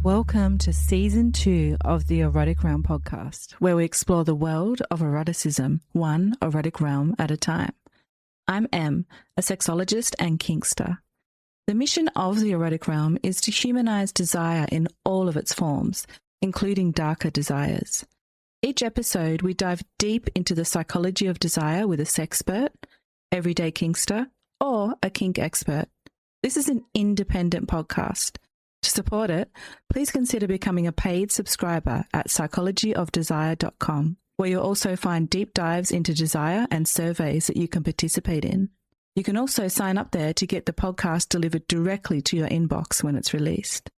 Welcome to Season 2 of the Erotic Realm podcast, where we explore the world of eroticism, one erotic realm at a time. I'm Em, a sexologist and kinkster. The mission of the Erotic Realm is to humanize desire in all of its forms, including darker desires. Each episode, we dive deep into the psychology of desire with a sexpert, everyday kinkster, or a kink expert. This is an independent podcast. To support it, please consider becoming a paid subscriber at psychologyofdesire.com, where you'll also find deep dives into desire and surveys that you can participate in. You can also sign up there to get the podcast delivered directly to your inbox when it's released.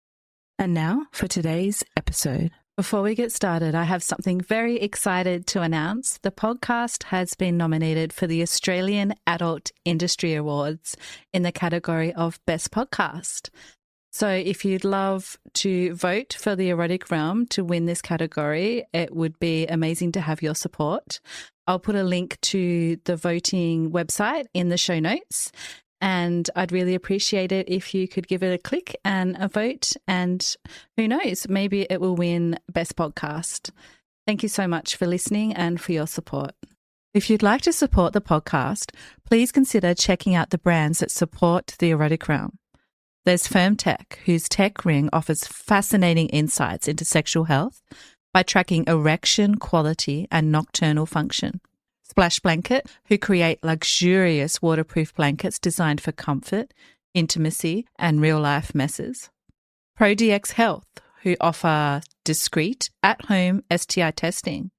And now for today's episode. Before we get started, I have something very excited to announce. The podcast has been nominated for the Australian Adult Industry Awards in the category of Best Podcast. So if you'd love to vote for the Erotic Realm to win this category, it would be amazing to have your support. I'll put a link to the voting website in the show notes, and I'd really appreciate it if you could give it a click and a vote, and who knows, maybe it will win Best Podcast. Thank you so much for listening and for your support. If you'd like to support the podcast, please consider checking out the brands that support the Erotic Realm. There's Firm Tech, whose tech ring offers fascinating insights into sexual health by tracking erection quality and nocturnal function. Splash Blanket, who create luxurious waterproof blankets designed for comfort, intimacy, and real-life messes. ProDX Health, who offer discreet, at-home STI testing.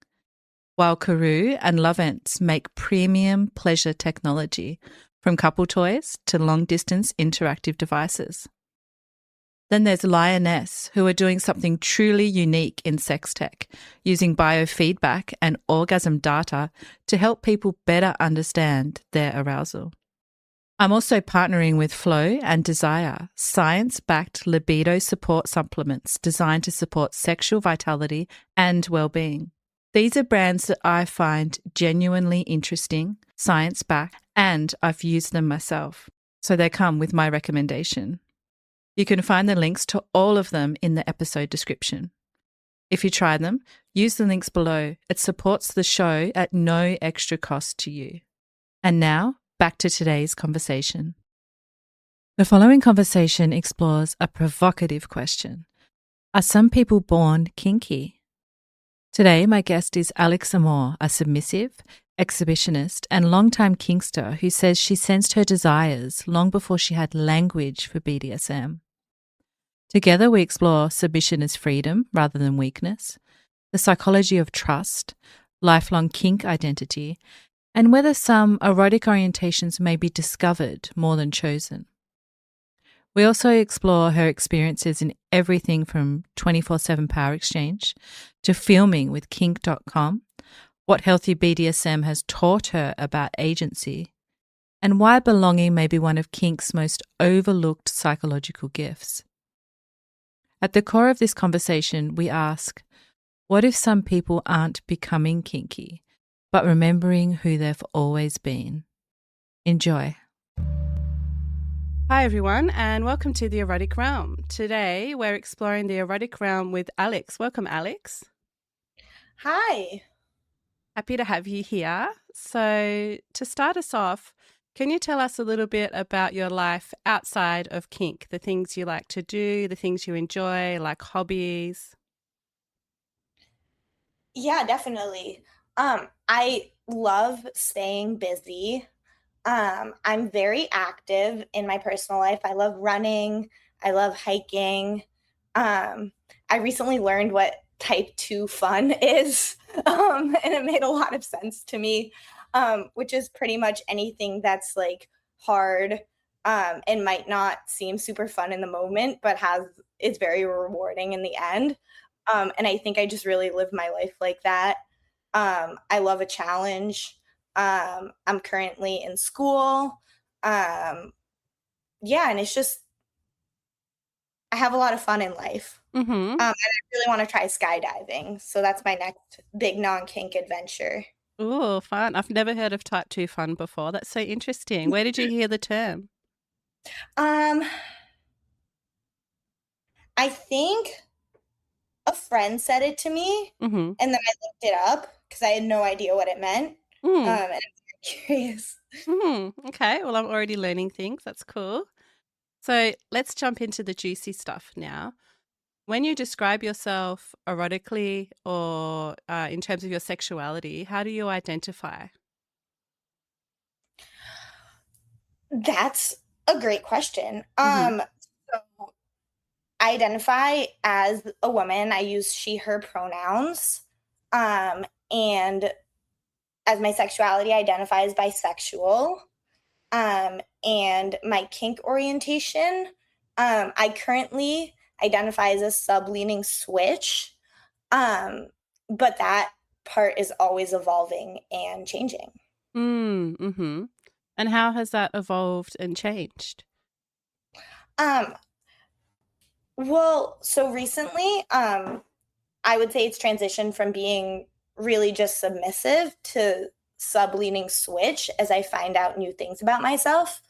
While Karoo and Lovents make premium pleasure technology, from couple toys to long-distance interactive devices. Then there's Lioness, who are doing something truly unique in sex tech, using biofeedback and orgasm data to help people better understand their arousal. I'm also partnering with Flow and Desire, science-backed libido support supplements designed to support sexual vitality and well-being. These are brands that I find genuinely interesting, science-backed, and I've used them myself, so they come with my recommendation. You can find the links to all of them in the episode description. If you try them, use the links below. It supports the show at no extra cost to you. And now, back to today's conversation. The following conversation explores a provocative question. Are some people born kinky? Today, my guest is Alixx Amour, a submissive, exhibitionist, and longtime kinkster who says she sensed her desires long before she had language for BDSM. Together, we explore submission as freedom rather than weakness, the psychology of trust, lifelong kink identity, and whether some erotic orientations may be discovered more than chosen. We also explore her experiences in everything from 24/7 power exchange to filming with kink.com, what healthy BDSM has taught her about agency, and why belonging may be one of kink's most overlooked psychological gifts. At the core of this conversation, we ask, what if some people aren't becoming kinky, but remembering who they've always been? Enjoy. Hi everyone, and welcome to the Erotic Realm. Today we're exploring the Erotic Realm with Alixx. Welcome, Alixx. Hi. Happy to have you here. So to start us off, can you tell us a little bit about your life outside of kink, the things you like to do, the things you enjoy, like hobbies? Yeah, definitely. I love staying busy. I'm very active in my personal life. I love running. I love hiking. I recently learned what type 2 fun is, and it made a lot of sense to me, which is pretty much anything that's like hard and might not seem super fun in the moment, but is very rewarding in the end. And I think I just really live my life like that. I love a challenge. I'm currently in school. Yeah, and it's just, I have a lot of fun in life. Mm-hmm. And I really want to try skydiving. So that's my next big non-kink adventure. Oh, fun. I've never heard of type 2 fun before. That's so interesting. Where did you hear the term? I think friend said it to me, Mm-hmm. and then I looked it up because I had no idea what it meant. Mm. And I'm curious. Okay, well, I'm already learning things. That's cool. So let's jump into the juicy stuff now. When you describe yourself erotically or in terms of your sexuality, how do you identify? That's a great question. Mm-hmm. So I identify as a woman. I use she, her pronouns. And as my sexuality, I identify as bisexual. And my kink orientation, I currently identify as a sub-leaning switch. But that part is always evolving and changing. Mm-hmm. And how has that evolved and changed? Um, well, so recently, I would say it's transitioned from being really just submissive to sub-leaning switch as I find out new things about myself.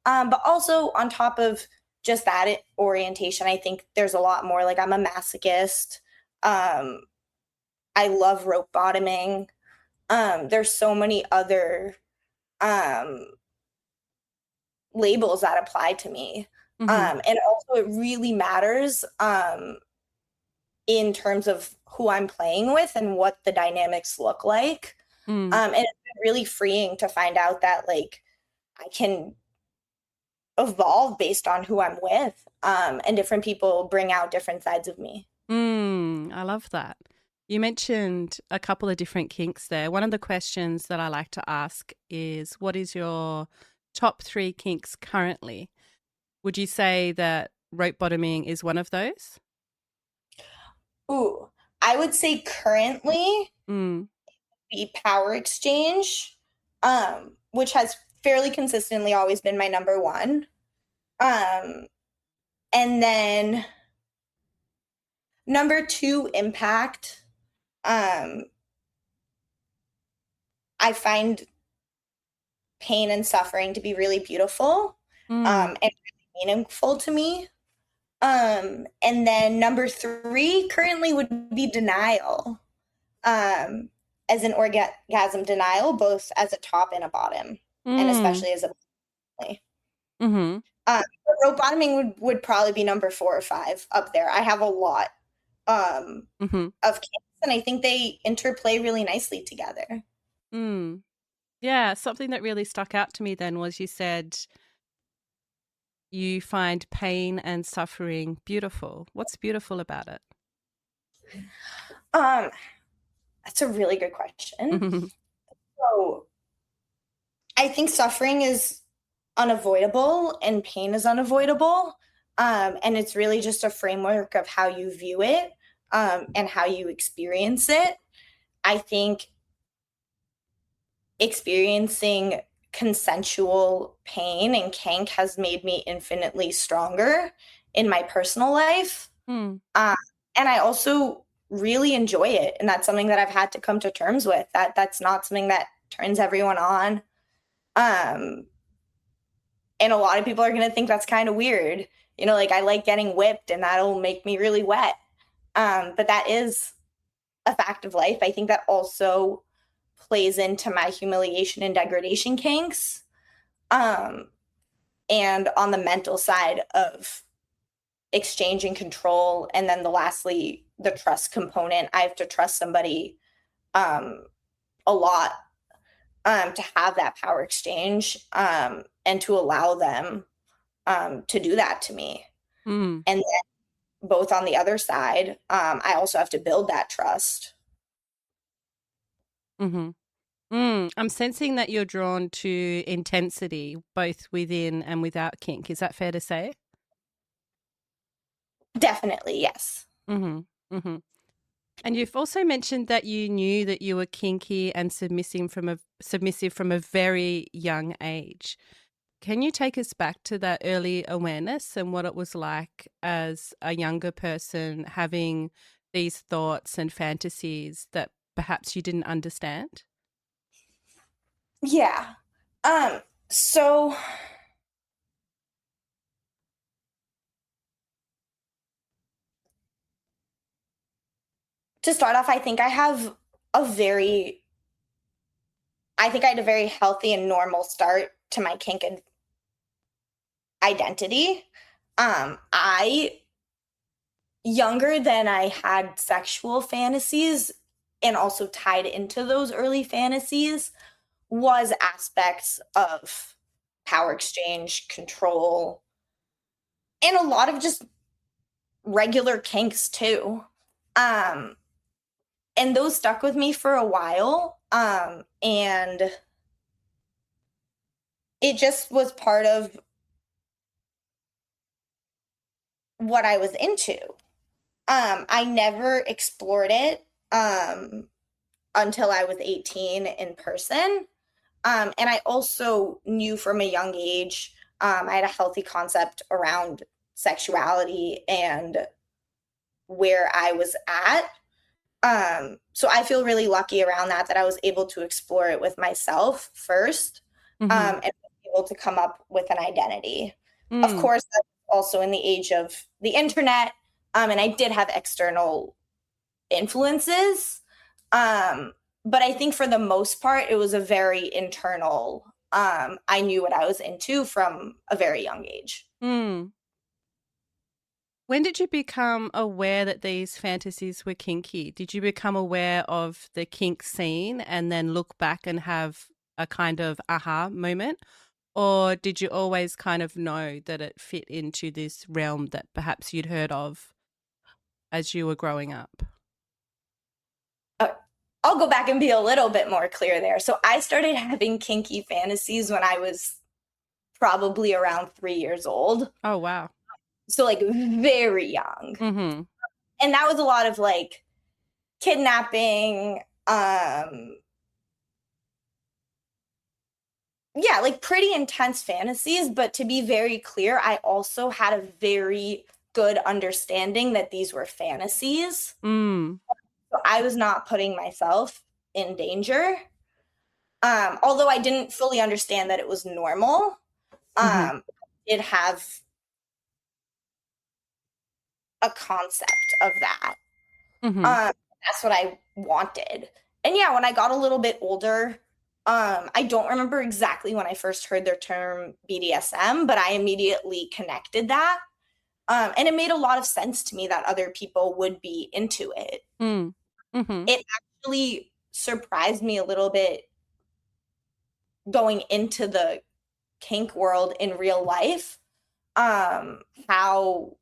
But also on top of just that orientation, I think there's a lot more. Like I'm a masochist. Um, I love rope bottoming. There's so many other um, labels that apply to me. Mm-hmm. And also it really matters in terms of who I'm playing with and what the dynamics look like. Mm. And it's been really freeing to find out that like I can evolve based on who I'm with. And different people bring out different sides of me. I love that. You mentioned a couple of different kinks there. One of the questions that I like to ask is, what is your top 3 kinks currently? Would you say that rope bottoming is one of those? Ooh, I would say currently Mm. the power exchange, which has fairly consistently always been my number one. Um, and then number 2, impact. Um, I find pain and suffering to be really beautiful, Mm. and really meaningful to me. And then number 3 currently would be denial, um, as an orgasm denial, both as a top and a bottom, and Mm. especially as a Mm-hmm. rope bottoming would probably be number 4 or 5 up there. I have a lot Mm-hmm. of kinks, and I think they interplay really nicely together. Mm. Yeah, something that really stuck out to me then was you said you find pain and suffering beautiful. What's beautiful about it? Um, that's a really good question. So I think suffering is unavoidable and pain is unavoidable. And it's really just a framework of how you view it, and how you experience it. I think experiencing consensual pain and kink has made me infinitely stronger in my personal life. Mm. Uh, and I also really enjoy it. And that's something that I've had to come to terms with, that that's not something that turns everyone on. Um, and a lot of people are going to think that's kind of weird. You know, like I like getting whipped and that'll make me really wet. But that is a fact of life. I think that also plays into my humiliation and degradation kinks. Um, and on the mental side of exchange and control. And then lastly, the trust component. I have to trust somebody um, a lot, to have that power exchange, and to allow them to do that to me. Mm. And then both on the other side, I also have to build that trust. Mm-hmm. I'm sensing that you're drawn to intensity, both within and without kink. Is that fair to say? Definitely, yes. Mm-hmm. Mm-hmm. And you've also mentioned that you knew that you were kinky and submissive from a very young age. Can you take us back to that early awareness and what it was like as a younger person having these thoughts and fantasies that perhaps you didn't understand? Yeah. So to start off, I think I had a very healthy and normal start to my kink identity. I, younger than I had sexual fantasies, and also tied into those early fantasies, was aspects of power exchange, control, and a lot of just regular kinks too. And those stuck with me for a while. And it just was part of what I was into. I never explored it until I was 18 in person. And I also knew from a young age, I had a healthy concept around sexuality and where I was at. So I feel really lucky around that I was able to explore it with myself first, and able to come up with an identity. Of course, that's also in the age of the internet, and I did have external influences, but I think for the most part, it was a very internal, I knew what I was into from a very young age. When did you become aware that these fantasies were kinky? Did you become aware of the kink scene and then look back and have a kind of aha moment? Or did you always kind of know that it fit into this realm that perhaps you'd heard of as you were growing up? I'll go back and be a little bit more clear there. So I started having kinky fantasies when I was probably around 3 years old. Oh, wow. So like very young. Mm-hmm. And that was a lot of like kidnapping, yeah, like pretty intense fantasies. But to be very clear, I also had a very good understanding that these were fantasies. So I was not putting myself in danger. Although I didn't fully understand that it was normal, it have a concept of that. That's what I wanted. And yeah, when I got a little bit older, I don't remember exactly when I first heard the term BDSM, but I immediately connected that. And it made a lot of sense to me that other people would be into it. It actually surprised me a little bit going into the kink world in real life, how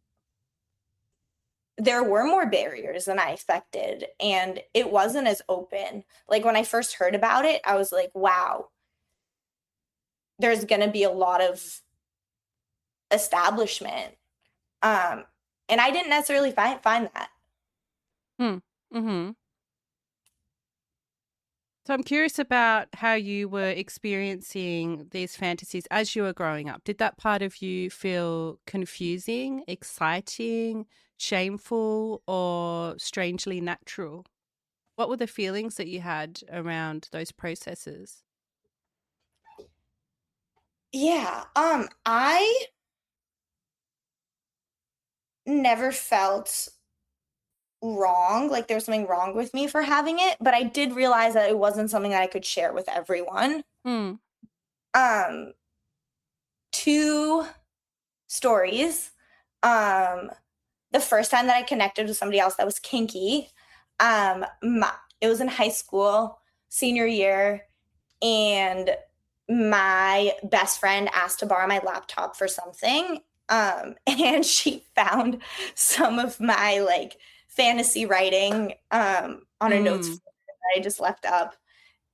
there were more barriers than I expected, and it wasn't as open. Like when I first heard about it, I was like, wow, there's going to be a lot of establishment. And I didn't necessarily find that. So I'm curious about how you were experiencing these fantasies as you were growing up. Did that part of you feel confusing, exciting, shameful, or strangely natural? What were the feelings that you had around those processes? Yeah, I never felt wrong, like there was something wrong with me for having it, but I did realize that it wasn't something that I could share with everyone. 2 stories. The first time that I connected with somebody else that was kinky, it was in high school, senior year, and my best friend asked to borrow my laptop for something, and she found some of my like fantasy writing on a notes that I just left up.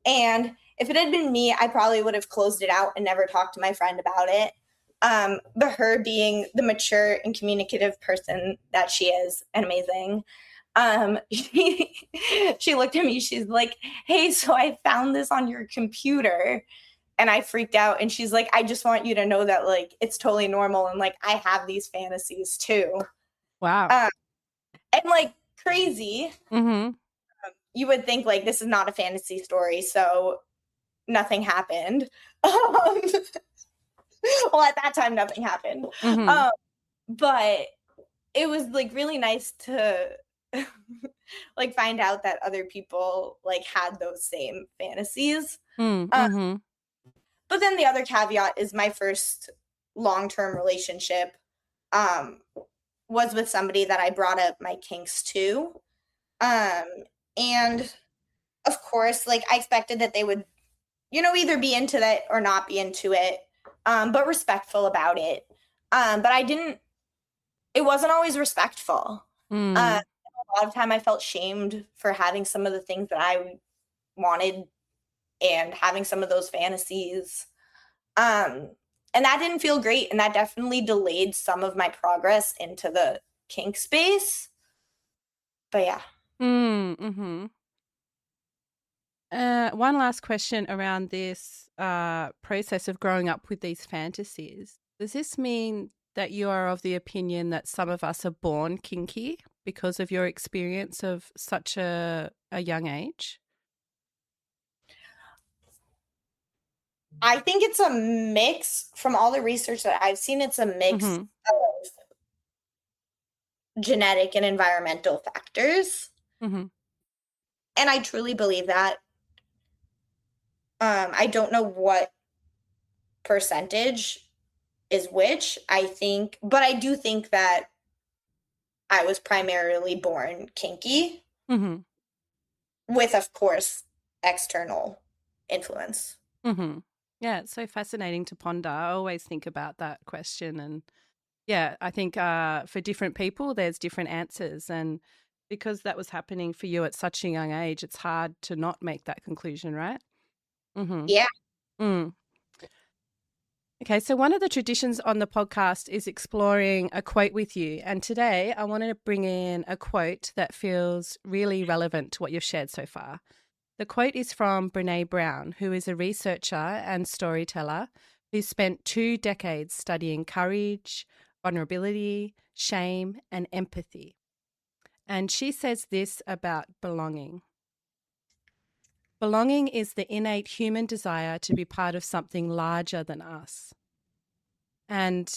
And if it had been me, I probably would have closed it out and never talked to my friend about it. But her being the mature and communicative person that she is and amazing, she looked at me, she's like, hey, so I found this on your computer. And I freaked out, and she's like, I just want you to know that like it's totally normal, and like I have these fantasies too. Wow. And like crazy, you would think like this is not a fantasy story, so nothing happened. Well, at that time, nothing happened. But it was like really nice to like find out that other people like had those same fantasies. Mm-hmm. But then the other caveat is my first long-term relationship was with somebody that I brought up my kinks to. And of course, like I expected that they would, either be into that or not be into it, but respectful about it. But it wasn't always respectful. A lot of time I felt shamed for having some of the things that I wanted and having some of those fantasies. And that didn't feel great. And that definitely delayed some of my progress into the kink space. But yeah. Mm-hmm. One last question around this process of growing up with these fantasies. Does this mean that you are of the opinion that some of us are born kinky because of your experience of such a young age? I think it's a mix. From all the research that I've seen, it's a mix Mm-hmm. of genetic and environmental factors. Mm-hmm. And I truly believe that. I don't know what percentage is which, but I do think that I was primarily born kinky Mm-hmm. with, of course, external influence. Mm-hmm. Yeah, it's so fascinating to ponder. I always think about that question. And yeah, I think for different people, there's different answers. And because that was happening for you at such a young age, it's hard to not make that conclusion, right? Mm-hmm. Yeah. Mm. Okay, so one of the traditions on the podcast is exploring a quote with you. And today I wanted to bring in a quote that feels really relevant to what you've shared so far. The quote is from Brené Brown, who is a researcher and storyteller who spent 2 decades studying courage, vulnerability, shame, and empathy. And she says this about belonging. Belonging is the innate human desire to be part of something larger than us. And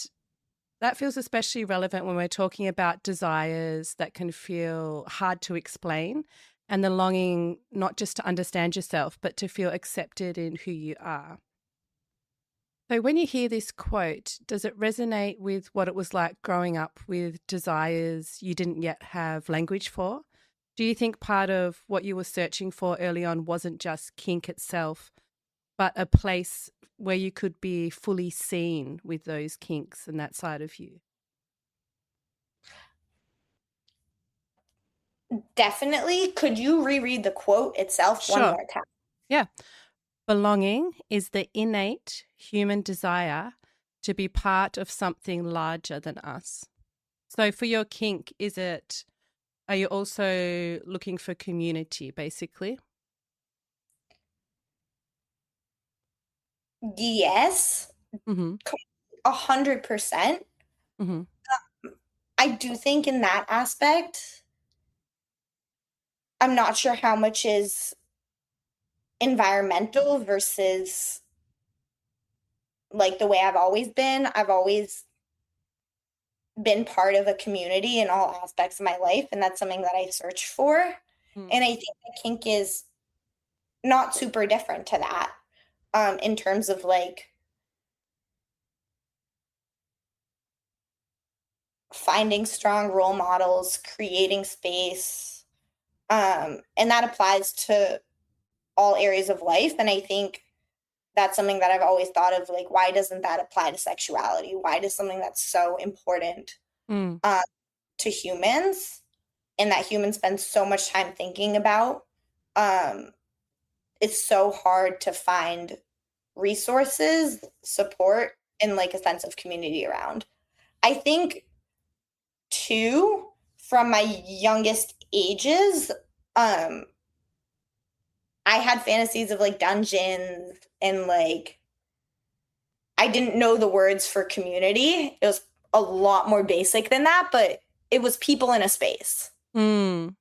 that feels especially relevant when we're talking about desires that can feel hard to explain and the longing not just to understand yourself, but to feel accepted in who you are. So when you hear this quote, does it resonate with what it was like growing up with desires you didn't yet have language for? Do you think part of what you were searching for early on wasn't just kink itself, but a place where you could be fully seen with those kinks and that side of you? Definitely. Could you reread the quote itself one Sure. more time? Yeah. Belonging is the innate human desire to be part of something larger than us. So for your kink, are you also looking for community, basically? Yes, Mm-hmm. 100%. Mm-hmm. I do think in that aspect, I'm not sure how much is environmental versus like the way I've always been. I've always been part of a community in all aspects of my life, and that's something that I search for. And I think that kink is not super different to that, in terms of like finding strong role models, creating space, and that applies to all areas of life. And I think that's something that I've always thought of, like, why doesn't that apply to sexuality? Why does something that's so important Mm. to humans and that humans spend so much time thinking about, it's so hard to find resources, support, and like a sense of community around. I think too, from my youngest ages, I had fantasies of like dungeons and like I didn't know the words for community. It was a lot more basic than that, but it was people in a space. Mm.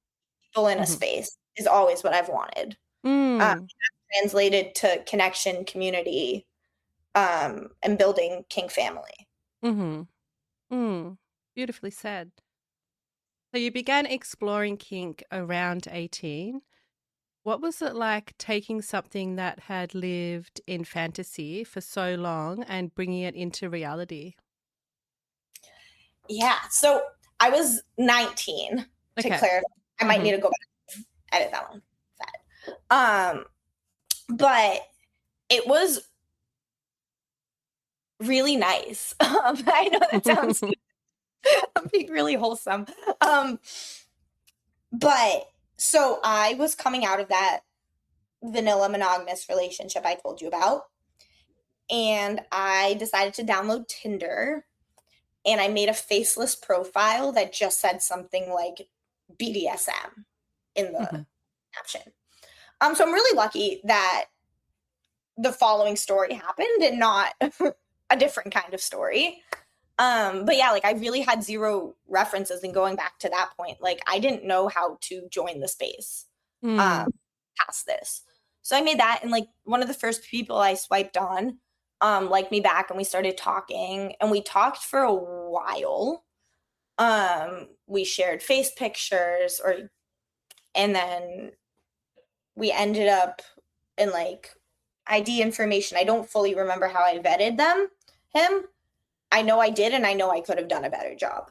People in a Mm-hmm. space is always what I've wanted. Translated to connection, community, and building kink family. Mm-hmm. Mm. Beautifully said. So you began exploring kink around 18. What was it like taking something that had lived in fantasy for so long and bringing it into reality? Yeah. So I was 19 to Okay. clarify. I might need to go back and edit that one. But it was really nice. I know that sounds I'm being really wholesome. But so I was coming out of that vanilla monogamous relationship I told you about, and I decided to download Tinder, and I made a faceless profile that just said something like BDSM in the caption. So I'm really lucky that the following story happened and not a different kind of story. But yeah, like I really had zero references, and going back to that point, like I didn't know how to join the space past this. So I made that, and like one of the first people I swiped on liked me back, and we started talking, and we talked for a while. We shared face pictures, and then we ended up in like ID information. I don't fully remember how I vetted him. I know I did, and I know I could have done a better job.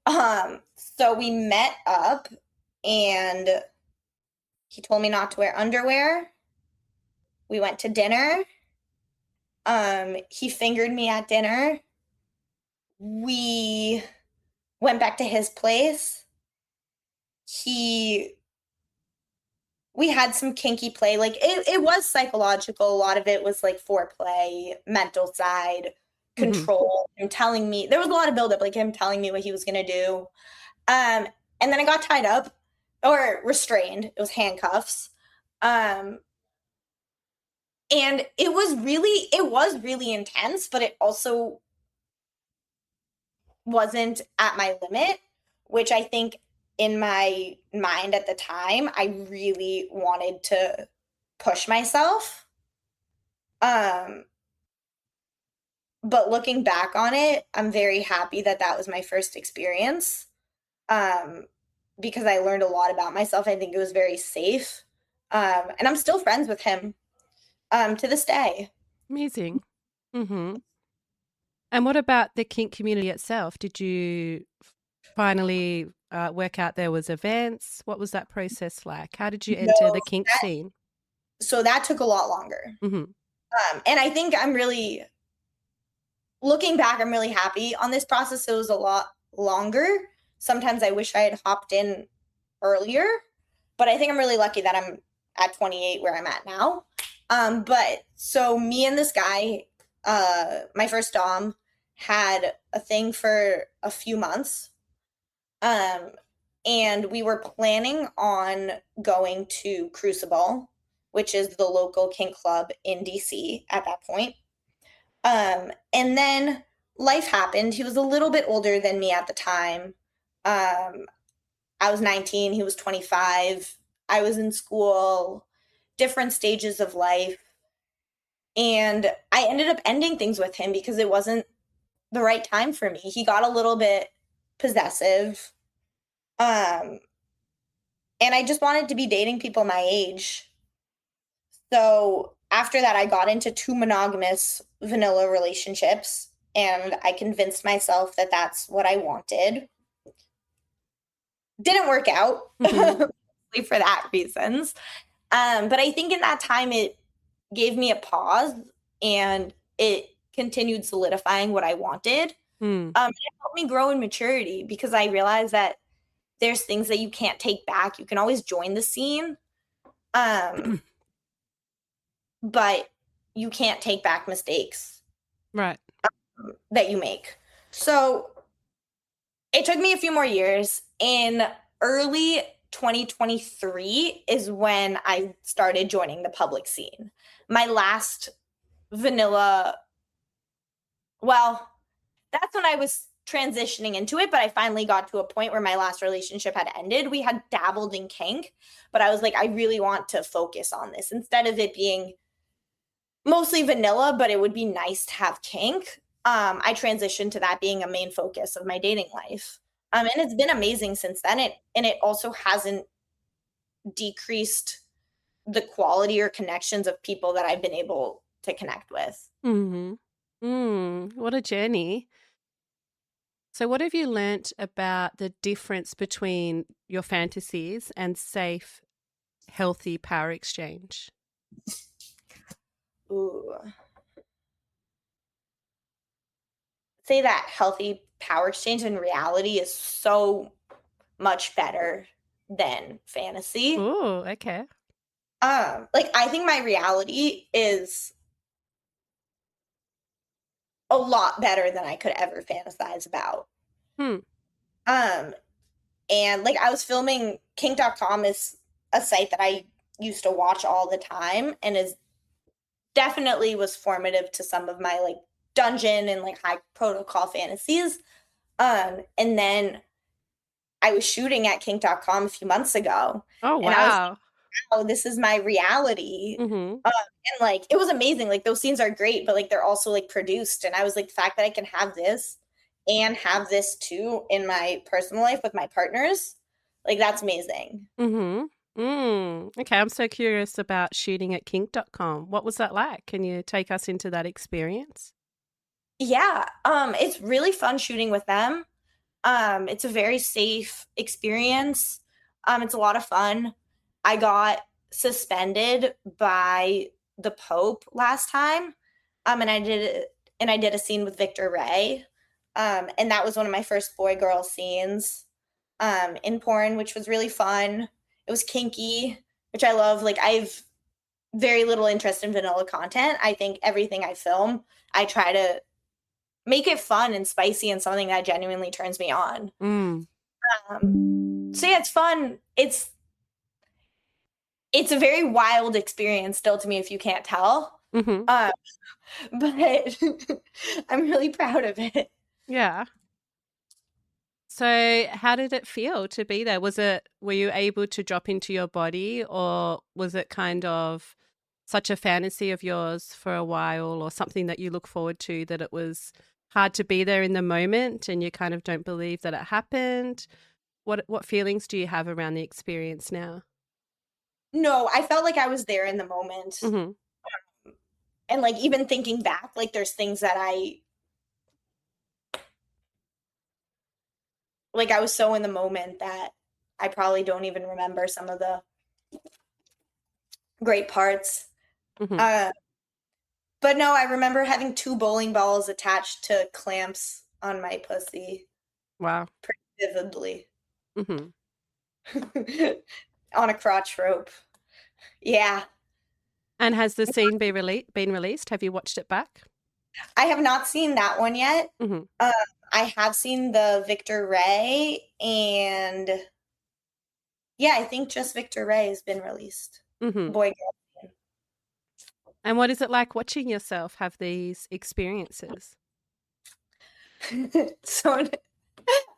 So we met up, and he told me not to wear underwear. We went to dinner. He fingered me at dinner. We went back to his place. We had some kinky play. Like it was psychological. A lot of it was like foreplay, mental side, control, him telling me, there was a lot of buildup, like him telling me what he was going to do. And then I got tied up or restrained. It was handcuffs. And it was really intense, but it also wasn't at my limit, which I think in my mind at the time, I really wanted to push myself. But looking back on it, I'm very happy that was my first experience. Because I learned a lot about myself. I think it was very safe. And I'm still friends with him to this day. Amazing. And what about the kink community itself? Did you finally work out there was events? What was that process like? How did you enter the kink scene? So that took a lot longer. And I think looking back, I'm really happy on this process. It was a lot longer. Sometimes I wish I had hopped in earlier, but I think I'm really lucky that I'm at 28 where I'm at now. But so me and this guy, my first dom, had a thing for a few months. And we were planning on going to Crucible, which is the local kink club in DC at that point. And then life happened. He was a little bit older than me at the time. I was 19, he was 25. I was in school, different stages of life. And I ended up ending things with him because it wasn't the right time for me. He got a little bit possessive. And I just wanted to be dating people my age. So after that, I got into 2 monogamous vanilla relationships, and I convinced myself that that's what I wanted. Didn't work out for that reasons. But I think in that time, it gave me a pause, and it continued solidifying what I wanted. It helped me grow in maturity because I realized that there's things that you can't take back. You can always join the scene, but you can't take back mistakes that you make. So it took me a few more years. In early 2023 is when I started joining the public scene. My last vanilla, well, that's when I was transitioning into it, but I finally got to a point where my last relationship had ended. We had dabbled in kink, but I was like, I really want to focus on this instead of it being mostly vanilla, but it would be nice to have kink. I transitioned to that being a main focus of my dating life. And it's been amazing since then. It also hasn't decreased the quality or connections of people that I've been able to connect with. Mm-hmm. What a journey. So what have you learnt about the difference between your fantasies and safe, healthy power exchange? Ooh. Say that healthy power exchange in reality is so much better than fantasy. Oh, okay. Like I think my reality is a lot better than I could ever fantasize about. Hmm. And like I was filming kink.com is a site that I used to watch all the time and is definitely was formative to some of my like dungeon and like high protocol fantasies. And then I was shooting at kink.com a few months ago. Oh, And I was wow. like, oh, this is my reality. Mm-hmm. And like it was amazing. Like those scenes are great, but like they're also like produced. And I was like, the fact that I can have this and have this too in my personal life with my partners, like that's amazing. Mm-hmm. Okay, I'm so curious about shooting at kink.com. What was that like? Can you take us into that experience? Yeah. It's really fun shooting with them. It's a very safe experience. It's a lot of fun. I got suspended by the Pope last time. And I did a scene with Victor Ray. And that was one of my first boy girl scenes in porn, which was really fun. It was kinky, which I love. Like I've very little interest in vanilla content. I think everything I film, I try to make it fun and spicy and something that genuinely turns me on. Mm. So yeah, it's fun. It's a very wild experience still to me if you can't tell. Mm-hmm. But I'm really proud of it. Yeah. So how did it feel to be there? Were you able to drop into your body, or was it kind of such a fantasy of yours for a while, or something that you look forward to that it was hard to be there in the moment and you kind of don't believe that it happened? What feelings do you have around the experience now? No, I felt like I was there in the moment. Mm-hmm. And like even thinking back, like there's things that I was so in the moment that I probably don't even remember some of the great parts. Mm-hmm. But no, I remember having 2 bowling balls attached to clamps on my pussy Wow. pretty vividly. Mm-hmm. On a crotch rope. Yeah. And has the scene been released? Have you watched it back? I have not seen that one yet. Mm-hmm. I have seen the Victor Ray, and yeah, I think just Victor Ray has been released. Mm-hmm. Boy girl. And what is it like watching yourself have these experiences? So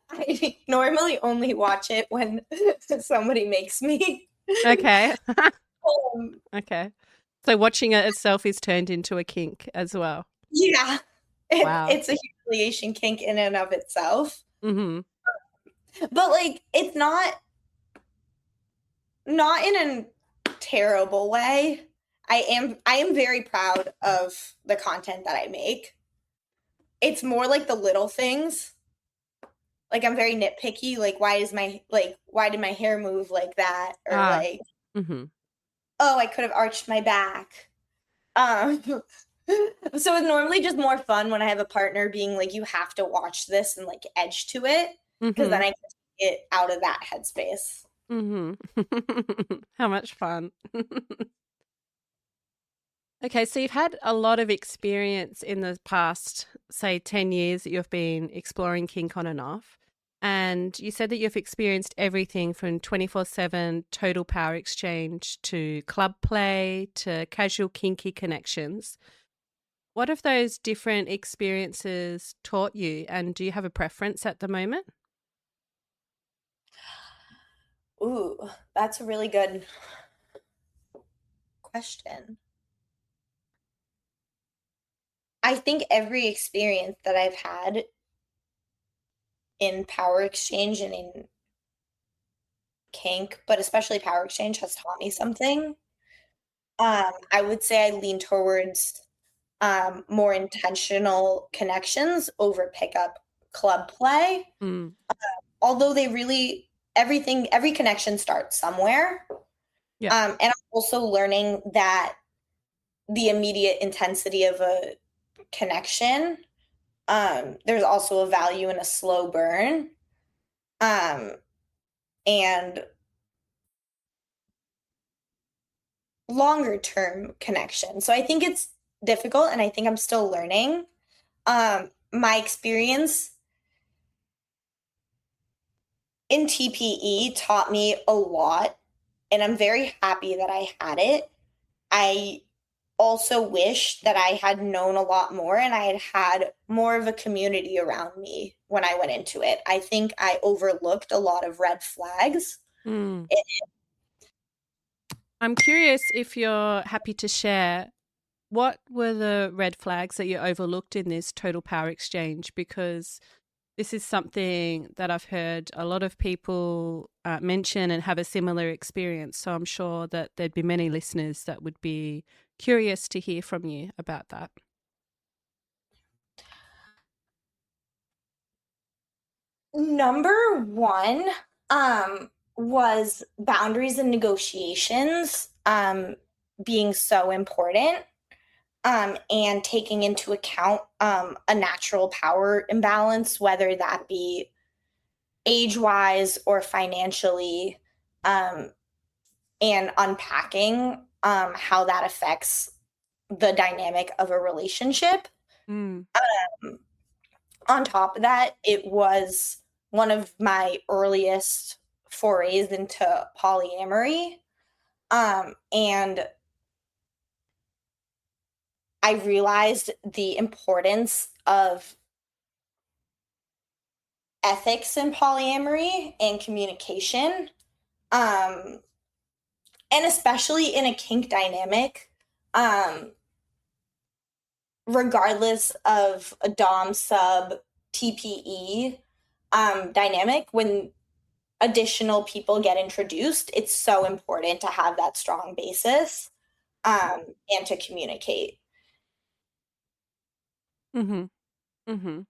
I normally only watch it when somebody makes me. Okay. Um, Okay. So watching it itself is turned into a kink as well. yeah. Wow. It's a humiliation kink in and of itself. Mm-hmm. But like it's not in a terrible way. I am very proud of the content that I make. It's more like the little things. Like I'm very nitpicky, like why did my hair move like that? Or like, Mm-hmm. oh, I could have arched my back. So it's normally just more fun when I have a partner being like, you have to watch this and like edge to it, because then I can take it out of that headspace. Mm-hmm. How much fun. Okay, so you've had a lot of experience in the past, say, 10 years that you've been exploring kink on and off. And you said that you've experienced everything from 24/7 total power exchange to club play to casual kinky connections. What have those different experiences taught you? And do you have a preference at the moment? Ooh, that's a really good question. I think every experience that I've had in power exchange and in kink, but especially power exchange has taught me something. I would say I lean towards more intentional connections over pickup club play. Mm. Although every connection starts somewhere. Yeah. And I'm also learning that the immediate intensity of a connection, there's also a value in a slow burn. And longer term connection. So I think it's difficult and I think I'm still learning. My experience in TPE taught me a lot, and I'm very happy that I had it. I also wish that I had known a lot more and I had more of a community around me when I went into it. I think I overlooked a lot of red flags. Mm. I'm curious if you're happy to share, what were the red flags that you overlooked in this total power exchange? Because this is something that I've heard a lot of people mention and have a similar experience. So I'm sure that there'd be many listeners that would be curious to hear from you about that. Number one was boundaries and negotiations being so important, and taking into account a natural power imbalance, whether that be age-wise or financially, and unpacking how that affects the dynamic of a relationship. Mm. On top of that, it was one of my earliest forays into polyamory. And I realized the importance of ethics in polyamory and communication. And especially in a kink dynamic, regardless of a dom sub TPE dynamic, when additional people get introduced, it's so important to have that strong basis and to communicate. Mm-hmm. Mm-hmm.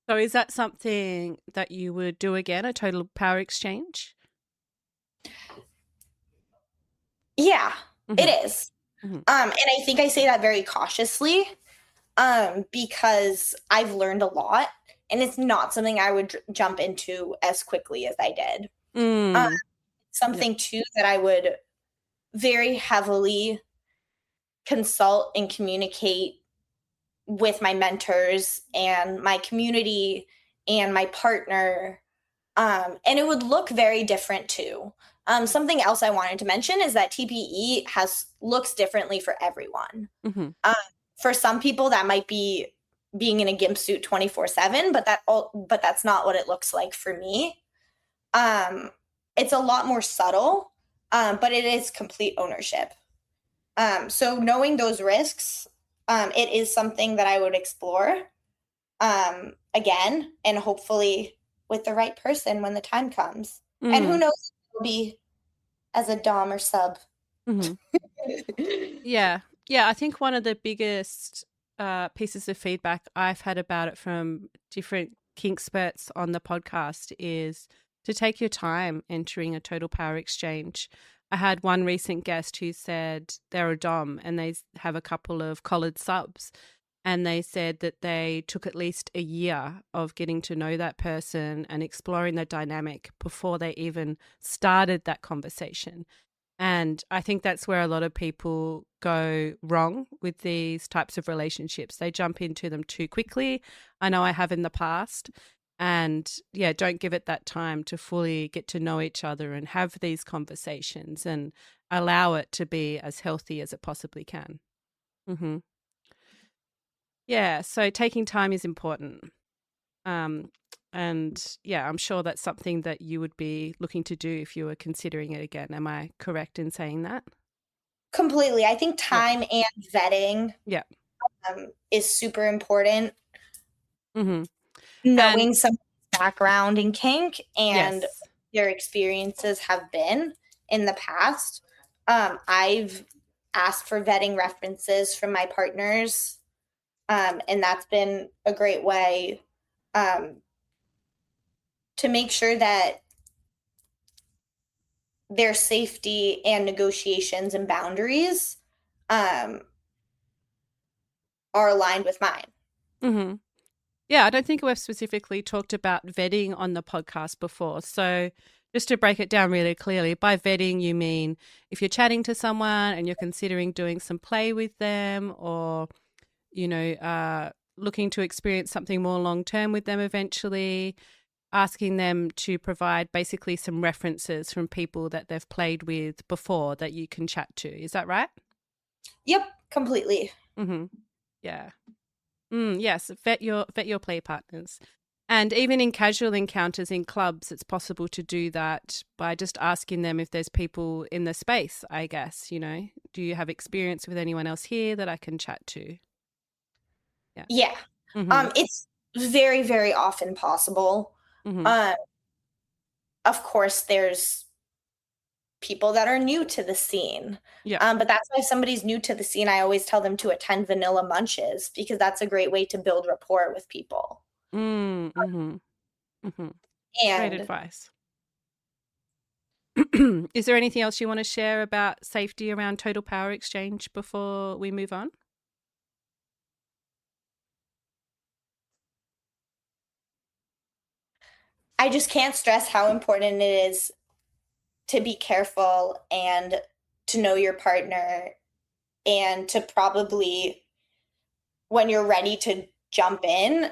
So is that something that you would do again, a total power exchange? Yeah, Mm-hmm. it is. Mm-hmm. And I think I say that very cautiously because I've learned a lot and it's not something I would jump into as quickly as I did. Mm. Something too that I would very heavily consult and communicate with my mentors and my community and my partner. And it would look very different too. Something else I wanted to mention is that TPE looks differently for everyone. Mm-hmm. For some people, that might be being in a gimp suit 24/7, but that's not what it looks like for me. It's a lot more subtle, but it is complete ownership. So knowing those risks, it is something that I would explore again, and hopefully with the right person when the time comes. Mm. And who knows if it'll be as a dom or sub. Mm-hmm. Yeah. Yeah, I think one of the biggest pieces of feedback I've had about it from different kink experts on the podcast is to take your time entering a total power exchange. I had one recent guest who said they're a dom and they have a couple of collared subs, and they said that they took at least a year of getting to know that person and exploring the dynamic before they even started that conversation. And I think that's where a lot of people go wrong with these types of relationships. They jump into them too quickly. I know I have in the past. And yeah, don't give it that time to fully get to know each other and have these conversations and allow it to be as healthy as it possibly can. Mm-hmm. Yeah, so taking time is important. And yeah, I'm sure that's something that you would be looking to do if you were considering it again. Am I correct in saying that? Completely. I think time and vetting is super important. Mm-hmm. Knowing someone's background in kink and Yes. their experiences have been in the past. I've asked for vetting references from my partners, and that's been a great way to make sure that their safety and negotiations and boundaries are aligned with mine. Mm-hmm. Yeah, I don't think we've specifically talked about vetting on the podcast before. So just to break it down really clearly, by vetting, you mean if you're chatting to someone and you're considering doing some play with them, or, looking to experience something more long-term with them eventually, asking them to provide basically some references from people that they've played with before that you can chat to. Is that right? Yep, completely. Mm-hmm. Yeah. Yes, vet your play partners. And even in casual encounters in clubs, it's possible to do that by just asking them if there's people in the space, I guess, Do you have experience with anyone else here that I can chat to? Yeah. Mm-hmm. It's very, very often possible. Mm-hmm. Of course, there's people that are new to the scene. Yeah. But that's why if somebody's new to the scene, I always tell them to attend Vanilla Munches, because that's a great way to build rapport with people. Mm-hmm. Mm-hmm. Great And advice. Is there anything else you want to share about safety around total power exchange before we move on? I just can't stress how important it is to be careful and to know your partner, and to probably, when you're ready to jump in,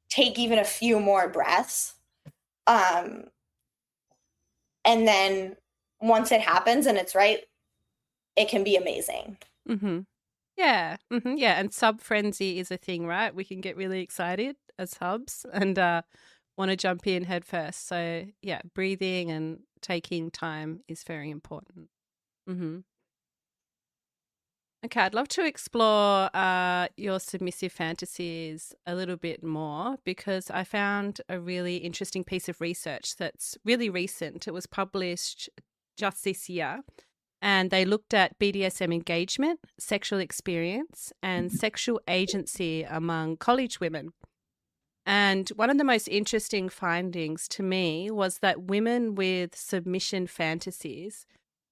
take even a few more breaths. And then once it happens and it's right, it can be amazing. Mm-hmm. Yeah. Mm-hmm. Yeah. And sub frenzy is a thing, right? We can get really excited as subs and want to jump in head first. So, yeah, breathing and taking time is very important. Mm-hmm. Okay, I'd love to explore your submissive fantasies a little bit more, because I found a really interesting piece of research that's really recent. It was published just this year, and they looked at BDSM engagement, sexual experience, and sexual agency among college women. And one of the most interesting findings to me was that women with submission fantasies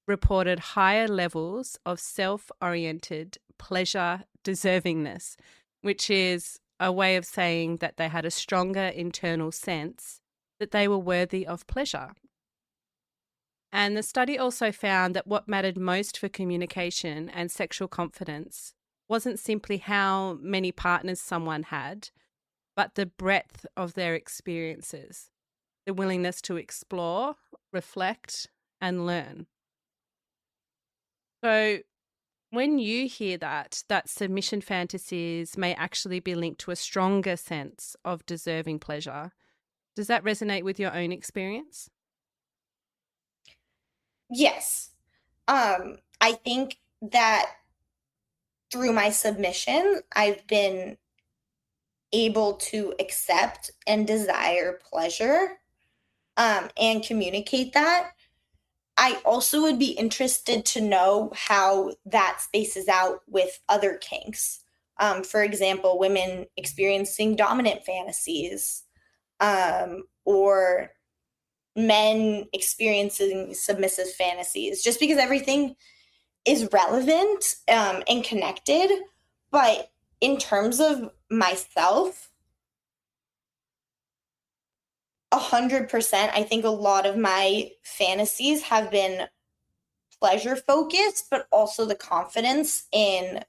reported higher levels of self-oriented pleasure deservingness, which is a way of saying that they had a stronger internal sense that they were worthy of pleasure. And the study also found that what mattered most for communication and sexual confidence wasn't simply how many partners someone had, but the breadth of their experiences, the willingness to explore, reflect, and learn. So when you hear that submission fantasies may actually be linked to a stronger sense of deserving pleasure, does that resonate with your own experience? Yes. I think that through my submission, I've been able to accept and desire pleasure, and communicate that. I also would be interested to know how that spaces out with other kinks. For example, women experiencing dominant fantasies, or men experiencing submissive fantasies, just because everything is relevant, and connected. But in terms of myself, 100%, I think a lot of my fantasies have been pleasure focused, but also the confidence in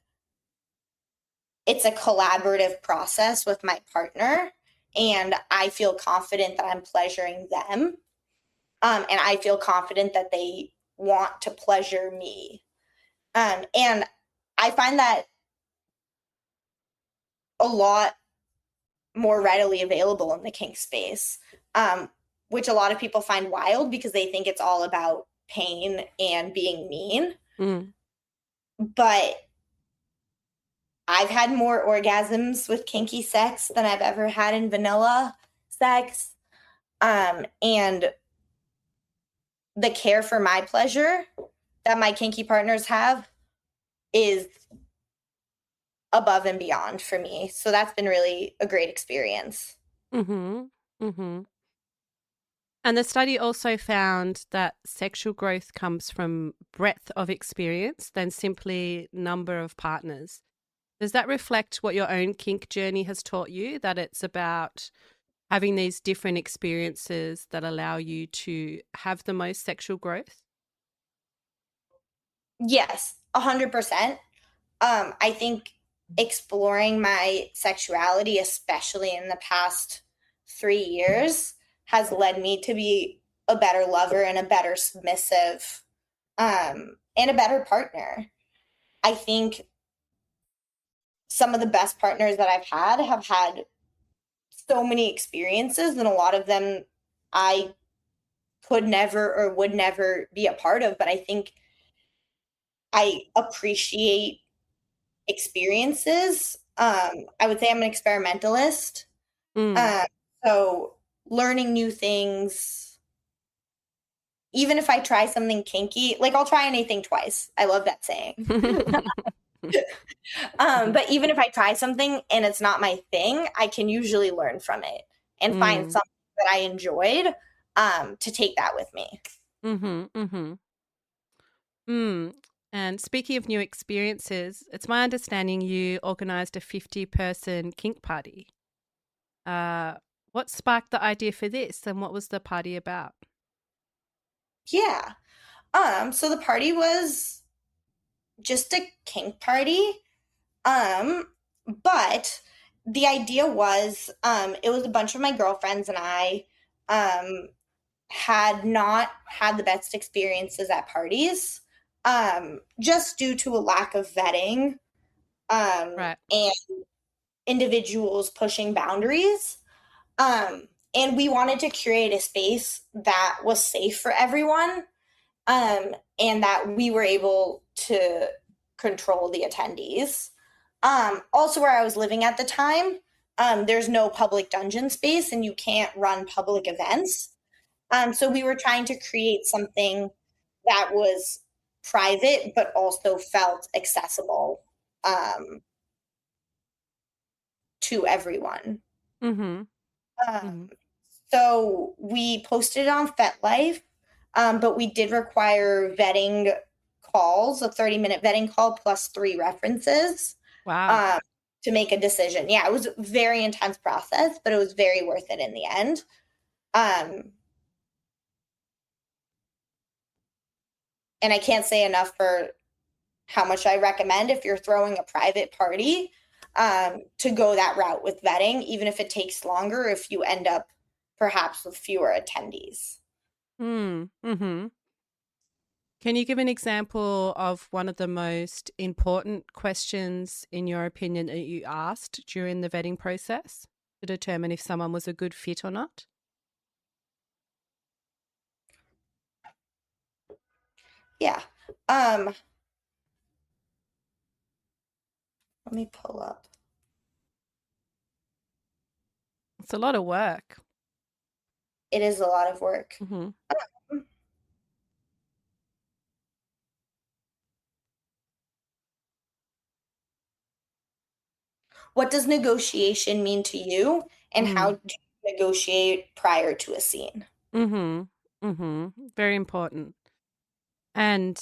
it's a collaborative process with my partner, and I feel confident that I'm pleasuring them, and I feel confident that they want to pleasure me, and I find that a lot more readily available in the kink space, which a lot of people find wild because they think it's all about pain and being mean. But I've had more orgasms with kinky sex than I've ever had in vanilla sex. And the care for my pleasure that my kinky partners have is above and beyond for me. So that's been really a great experience. Mm-hmm. Mm-hmm. And the study also found that sexual growth comes from breadth of experience than simply number of partners. Does that reflect what your own kink journey has taught you, that it's about having these different experiences that allow you to have the most sexual growth? Yes, 100%. I think exploring my sexuality, especially in the past 3 years, has led me to be a better lover and a better submissive, and a better partner. I think some of the best partners that I've have had so many experiences, and a lot of them I could never or would never be a part of. But I think I appreciate experiences. I would say I'm an experimentalist. Mm. So learning new things, even if I try something kinky, like I'll try anything twice. I love that saying. But even if I try something and it's not my thing, I can usually learn from it and find something that I enjoyed, to take that with me. Mm-hmm. Mm-hmm. Mm. And speaking of new experiences, it's my understanding you organised a 50-person kink party. What sparked the idea for this, and what was the party about? Yeah. So the party was just a kink party. But the idea was, it was a bunch of my girlfriends and I, had not had the best experiences at parties, just due to a lack of vetting, Right. and individuals pushing boundaries. And we wanted to create a space that was safe for everyone, and that we were able to control the attendees. Also, where I was living at the time, there's no public dungeon space and you can't run public events. So we were trying to create something that was private but also felt accessible, to everyone. Mm-hmm. Mm-hmm. Um, so we posted it on FetLife, but we did require vetting calls, a 30-minute vetting call plus 3 references, Wow. to make a decision. Yeah, it was a very intense process, but it was very worth it in the end. And I can't say enough for how much I recommend, if you're throwing a private party, to go that route with vetting, even if it takes longer, if you end up perhaps with fewer attendees. Mm-hmm. Can you give an example of one of the most important questions, in your opinion, that you asked during the vetting process to determine if someone was a good fit or not? Yeah. Let me pull up. It's a lot of work. It is a lot of work. Mm-hmm. What does negotiation mean to you, and how Mm. do you negotiate prior to a scene? Mm-hmm. Mm-hmm. Very important. And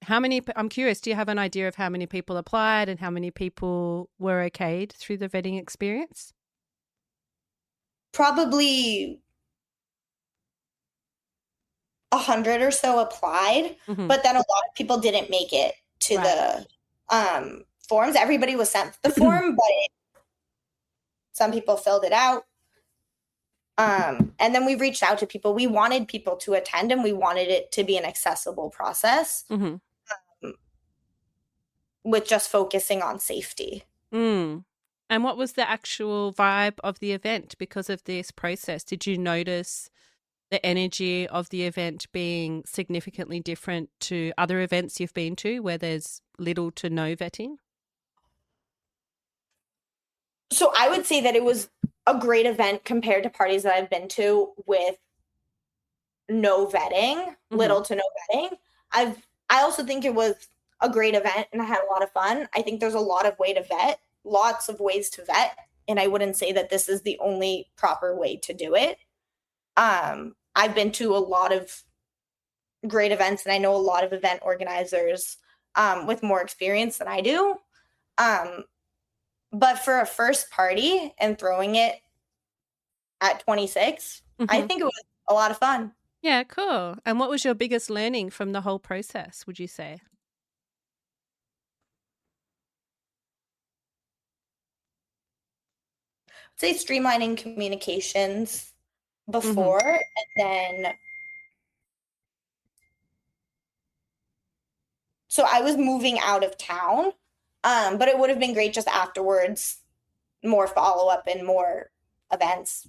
I'm curious, do you have an idea of how many people applied and how many people were okayed through the vetting experience? Probably 100 or so applied, Mm-hmm. but then a lot of people didn't make it to Right. the forms. Everybody was sent the form, but some people filled it out. And then we reached out to people. We wanted people to attend, and we wanted it to be an accessible process, Mm-hmm. with just focusing on safety. Mm. And what was the actual vibe of the event because of this process? Did you notice the energy of the event being significantly different to other events you've been to where there's little to no vetting? So I would say that it was a great event compared to parties that I've been to with no vetting, little to no vetting. I also think it was a great event and I had a lot of fun. I think there's a lot of lots of ways to vet, and I wouldn't say that this is the only proper way to do it. I've been to a lot of great events, and I know a lot of event organizers with more experience than I do. But for a first party and throwing it at 26, I think it was a lot of fun. Yeah, cool. And what was your biggest learning from the whole process, would you say? I'd say streamlining communications before, and then so I was moving out of town, but it would have been great just afterwards, more follow-up and more events.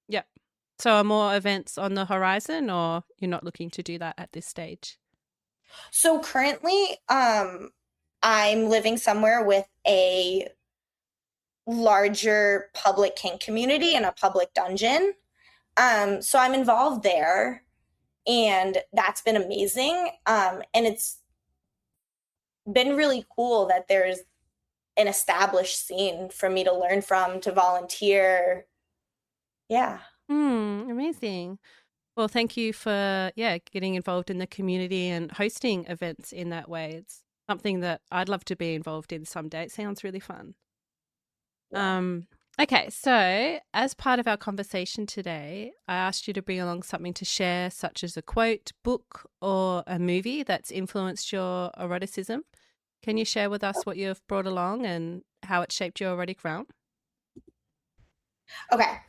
Yeah. So are more events on the horizon, or you're not looking to do that at this stage? So currently, I'm living somewhere with a larger public kink community in a public dungeon. So I'm involved there, and that's been amazing. And it's been really cool that there's an established scene for me to learn from, to volunteer. Yeah. Amazing. Well, thank you for getting involved in the community and hosting events in that way. It's something that I'd love to be involved in someday. It sounds really fun. Yeah. Okay, so as part of our conversation today, I asked you to bring along something to share, such as a quote, book, or a movie that's influenced your eroticism. Can you share with us what you've brought along and how it shaped your erotic realm? Okay.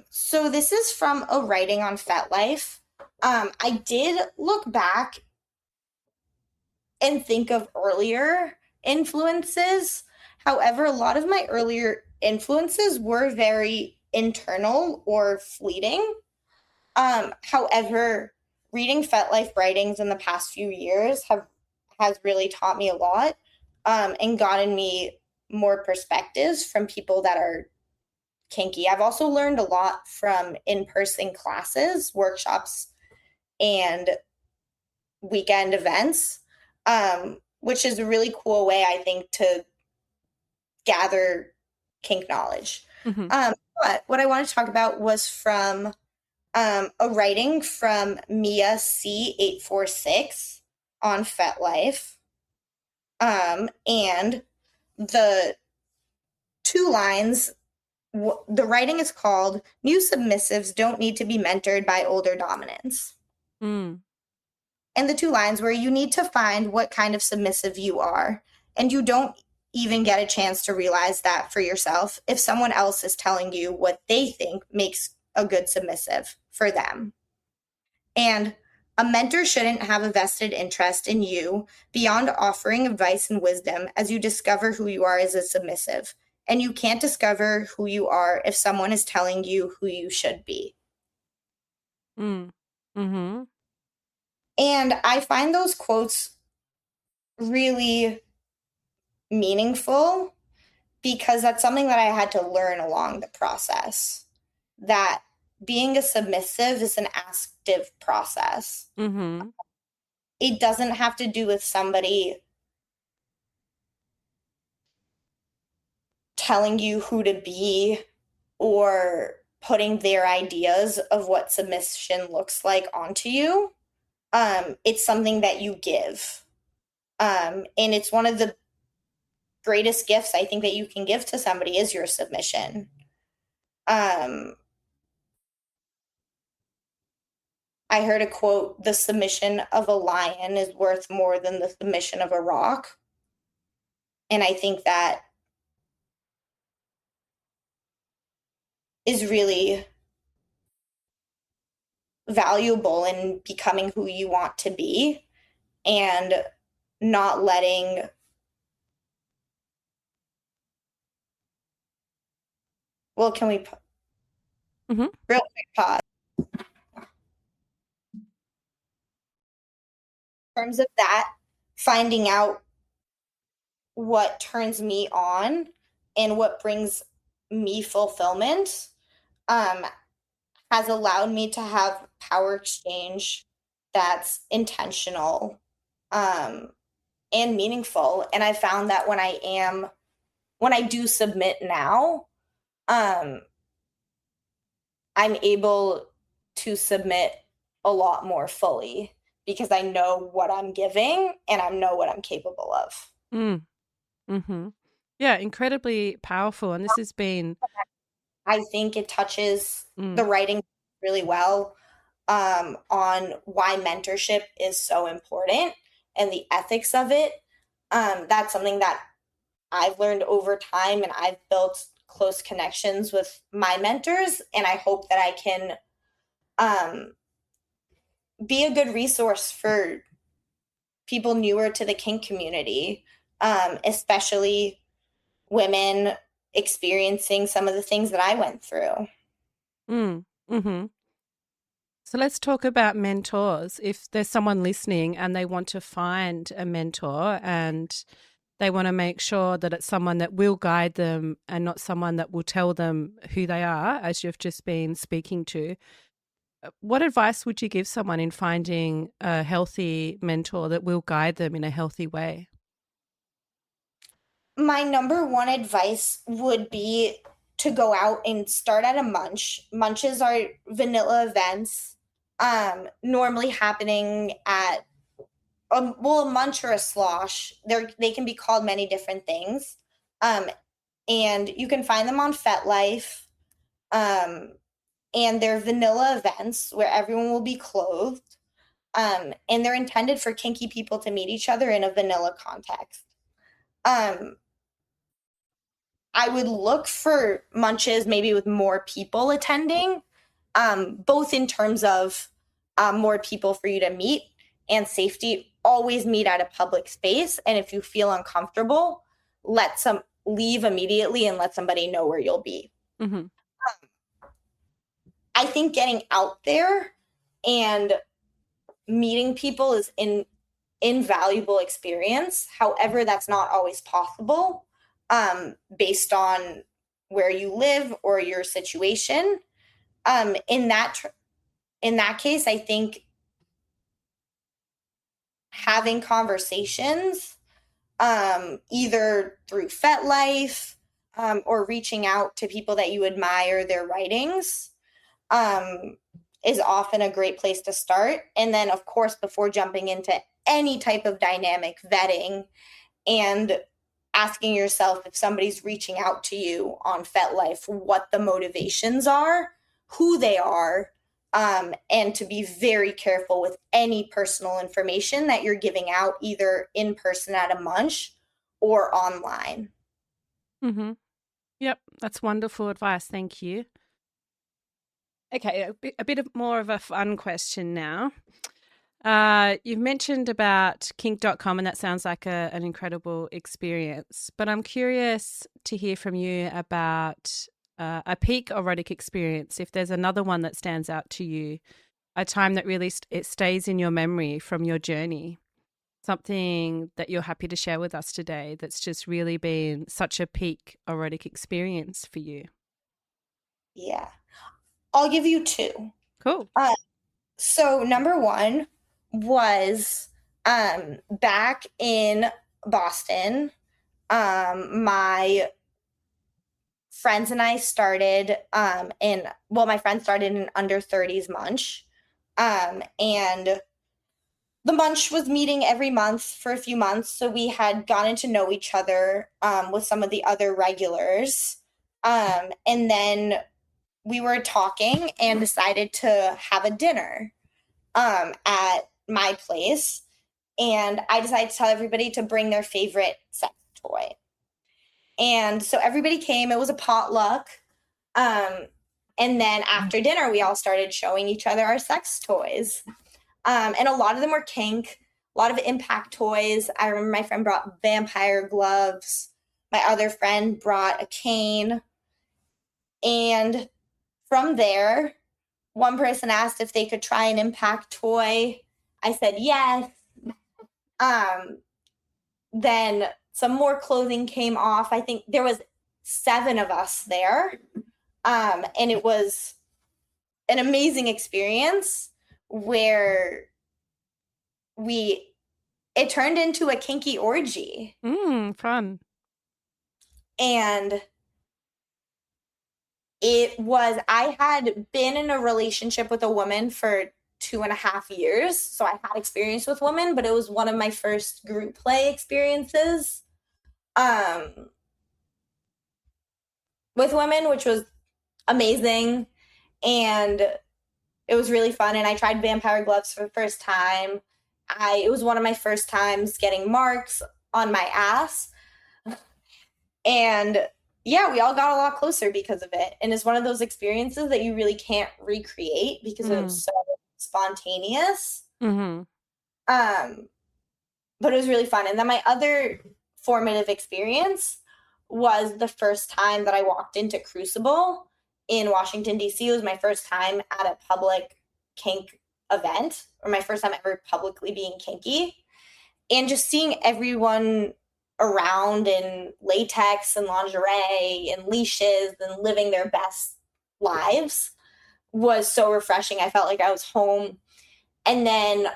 So this is from a writing on FetLife. I did look back and think of earlier influences. However, a lot of my earlier influences were very internal or fleeting. However, reading FetLife writings in the past few years has really taught me a lot, and gotten me more perspectives from people that are kinky. I've also learned a lot from in-person classes, workshops, and weekend events, which is a really cool way, I think, to gather kink knowledge. But what I wanted to talk about was from a writing from Mia C846 on FetLife. And the two lines, the writing is called "New Submissives Don't Need to Be Mentored by Older Dominants." And the two lines were, "You need to find what kind of submissive you are, and you don't even get a chance to realize that for yourself if someone else is telling you what they think makes a good submissive for them. And a mentor shouldn't have a vested interest in you beyond offering advice and wisdom as you discover who you are as a submissive. And you can't discover who you are if someone is telling you who you should be." And I find those quotes really meaningful because that's something that I had to learn along the process, that being a submissive is an active process. It doesn't have to do with somebody telling you who to be or putting their ideas of what submission looks like onto you. It's something that you give. And it's one of the greatest gifts I think that you can give to somebody is your submission. I heard a quote, "The submission of a lion is worth more than the submission of a rock." And I think that is really valuable in becoming who you want to be and not letting can we real quick pause? In terms of that, finding out what turns me on and what brings me fulfillment has allowed me to have power exchange that's intentional and meaningful. And I found that when I do submit now, I'm able to submit a lot more fully because I know what I'm giving and I know what I'm capable of. Mm-hmm. Yeah, incredibly powerful. And this has been... I think it touches Mm. the writing really well on why mentorship is so important and the ethics of it. That's something that I've learned over time, and I've built close connections with my mentors, and I hope that I can be a good resource for people newer to the kink community, especially women experiencing some of the things that I went through. Mm-hmm. So let's talk about mentors. If there's someone listening and they want to find a mentor and they want to make sure that it's someone that will guide them and not someone that will tell them who they are, as you've just been speaking to, what advice would you give someone in finding a healthy mentor that will guide them in a healthy way? My number one advice would be to go out and start at a munch. Munches are vanilla events, normally happening at a munch or a slosh. They can be called many different things, and you can find them on FetLife. And they're vanilla events where everyone will be clothed, and they're intended for kinky people to meet each other in a vanilla context. I would look for munches maybe with more people attending, both in terms of more people for you to meet and safety. Always meet at a public space. And if you feel uncomfortable, leave immediately and let somebody know where you'll be. Mm-hmm. I think getting out there and meeting people is an invaluable experience. However, that's not always possible based on where you live or your situation. In that case, I think having conversations, either through FetLife or reaching out to people that you admire their writings, is often a great place to start. And then, of course, before jumping into any type of dynamic, vetting and asking yourself if somebody's reaching out to you on FetLife, what the motivations are, who they are, and to be very careful with any personal information that you're giving out either in person at a munch or online. Mm-hmm. Yep, that's wonderful advice. Thank you. Okay, a bit more of a fun question now. You've mentioned about kink.com, and that sounds like an incredible experience. But I'm curious to hear from you about a peak erotic experience, if there's another one that stands out to you, a time that really it stays in your memory from your journey, something that you're happy to share with us today that's just really been such a peak erotic experience for you. Yeah. I'll give you two. Cool. So number one was back in Boston. My friends and I started my friend started an under 30s munch. And the munch was meeting every month for a few months. So we had gotten to know each other with some of the other regulars. And then we were talking and decided to have a dinner at my place. And I decided to tell everybody to bring their favorite sex toy. And so everybody came. It was a potluck. And then after dinner, we all started showing each other our sex toys. And a lot of them were kink, a lot of impact toys. I remember my friend brought vampire gloves. My other friend brought a cane. And from there, one person asked if they could try an impact toy. I said yes. Then some more clothing came off. I think there was 7 of us there. And it was an amazing experience where it turned into a kinky orgy. Fun. And I had been in a relationship with a woman for 2.5 years. So I had experience with women, but it was one of my first group play experiences with women, which was amazing. And it was really fun. And I tried vampire gloves for the first time. It was one of my first times getting marks on my ass. And yeah, we all got a lot closer because of it. And it's one of those experiences that you really can't recreate because it was so spontaneous. But it was really fun. And then my other formative experience was the first time that I walked into Crucible in Washington, D.C. It was my first time at a public kink event, or my first time ever publicly being kinky. And just seeing everyone around in latex and lingerie and leashes and living their best lives was so refreshing. I felt like I was home. And then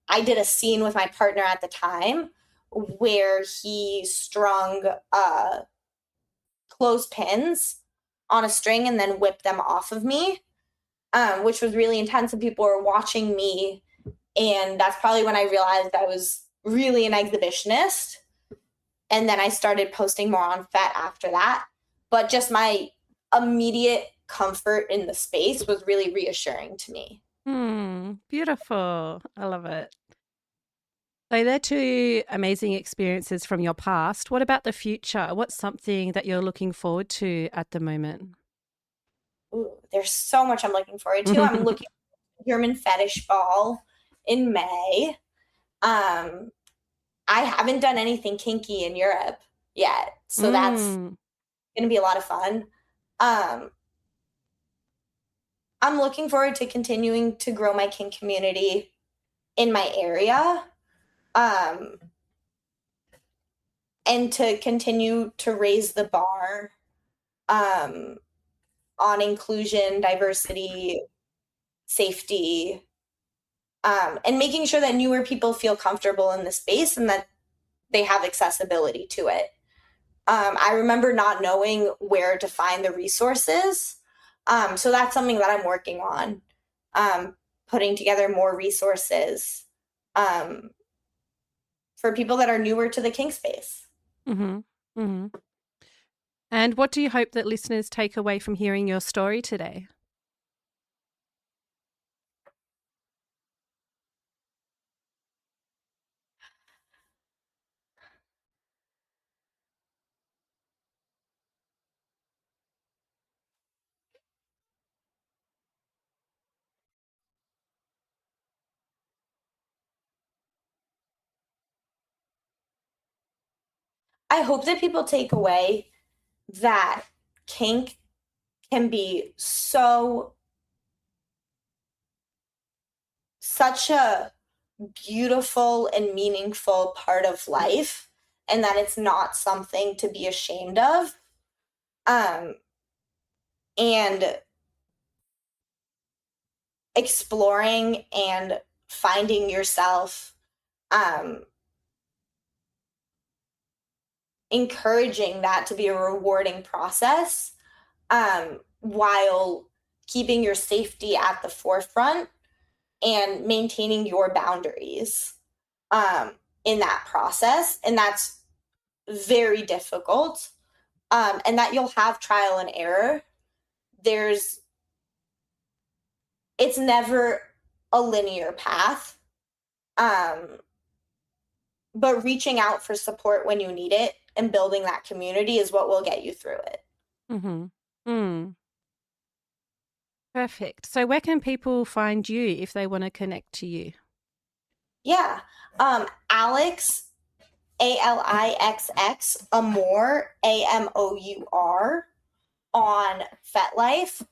I did a scene with my partner at the time where he strung clothespins on a string and then whipped them off of me, which was really intense, and people were watching me. And that's probably when I realized I was really an exhibitionist. And then I started posting more on FET after that. But just my immediate comfort in the space was really reassuring to me. Beautiful. I love it. So they're 2 amazing experiences from your past. What about the future? What's something that you're looking forward to at the moment? Ooh, there's so much I'm looking forward to. I'm looking for German Fetish Ball in May. I haven't done anything kinky in Europe yet, so that's going to be a lot of fun. I'm looking forward to continuing to grow my kink community in my area, and to continue to raise the bar on inclusion, diversity, safety, and making sure that newer people feel comfortable in the space and that they have accessibility to it. I remember not knowing where to find the resources. So that's something that I'm working on, putting together more resources for people that are newer to the kink space. And what do you hope that listeners take away from hearing your story today? I hope that people take away that kink can be such a beautiful and meaningful part of life, and that it's not something to be ashamed of. And exploring and finding yourself, encouraging that to be a rewarding process, while keeping your safety at the forefront and maintaining your boundaries in that process. And that's very difficult, and that you'll have trial and error. It's never a linear path, but reaching out for support when you need it and building that community is what will get you through it. Perfect. So where can people find you if they want to connect to you? Yeah. Alixx, Alixx Amour, Amour on FetLife,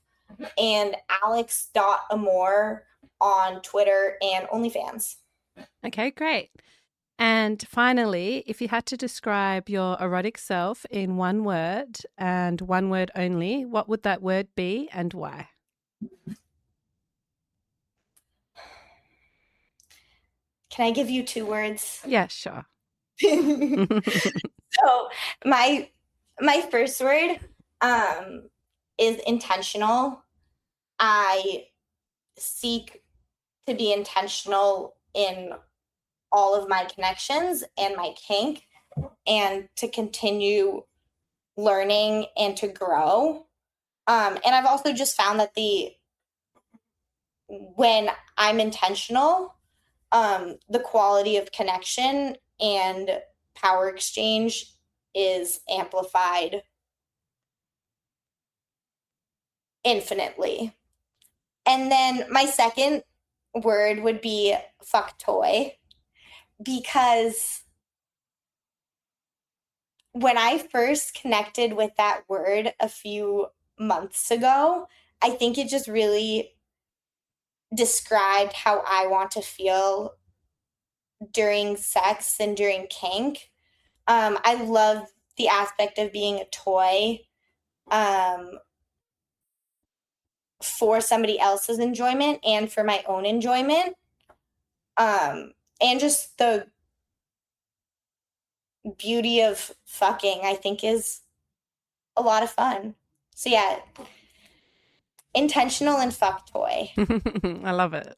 and Alixx.Amour on Twitter and OnlyFans. Okay, great. And finally, if you had to describe your erotic self in one word and one word only, what would that word be and why? Can I give you 2 words? Yeah, sure. So my first word is intentional. I seek to be intentional in all of my connections and my kink, and to continue learning and to grow. And I've also just found that when I'm intentional, the quality of connection and power exchange is amplified infinitely. And then my second word would be fuck toy, because when I first connected with that word a few months ago, I think it just really described how I want to feel during sex and during kink. I love the aspect of being a toy for somebody else's enjoyment and for my own enjoyment. And just the beauty of fucking, I think, is a lot of fun. So yeah, intentional and fuck toy. I love it.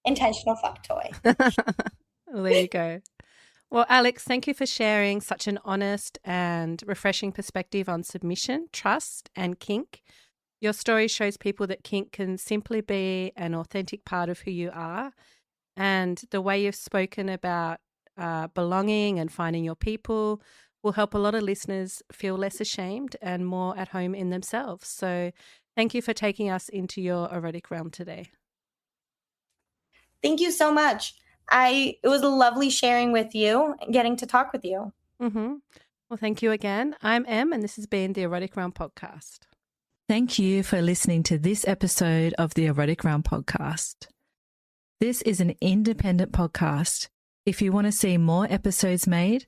Intentional fuck toy. Well, there you go. Well, Alixx, thank you for sharing such an honest and refreshing perspective on submission, trust, and kink. Your story shows people that kink can simply be an authentic part of who you are. And the way you've spoken about belonging and finding your people will help a lot of listeners feel less ashamed and more at home in themselves. So thank you for taking us into your erotic realm today. Thank you so much. It was lovely sharing with you and getting to talk with you. Mm-hmm. Well, thank you again. I'm Em, and this has been the Erotic Realm Podcast. Thank you for listening to this episode of the Erotic Realm Podcast. This is an independent podcast. If you want to see more episodes made,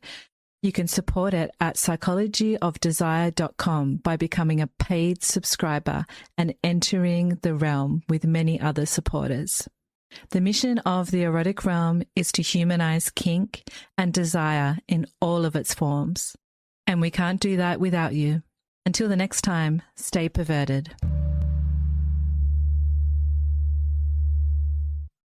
you can support it at psychologyofdesire.com by becoming a paid subscriber and entering the realm with many other supporters. The mission of the Erotic Realm is to humanize kink and desire in all of its forms. And we can't do that without you. Until the next time, stay perverted.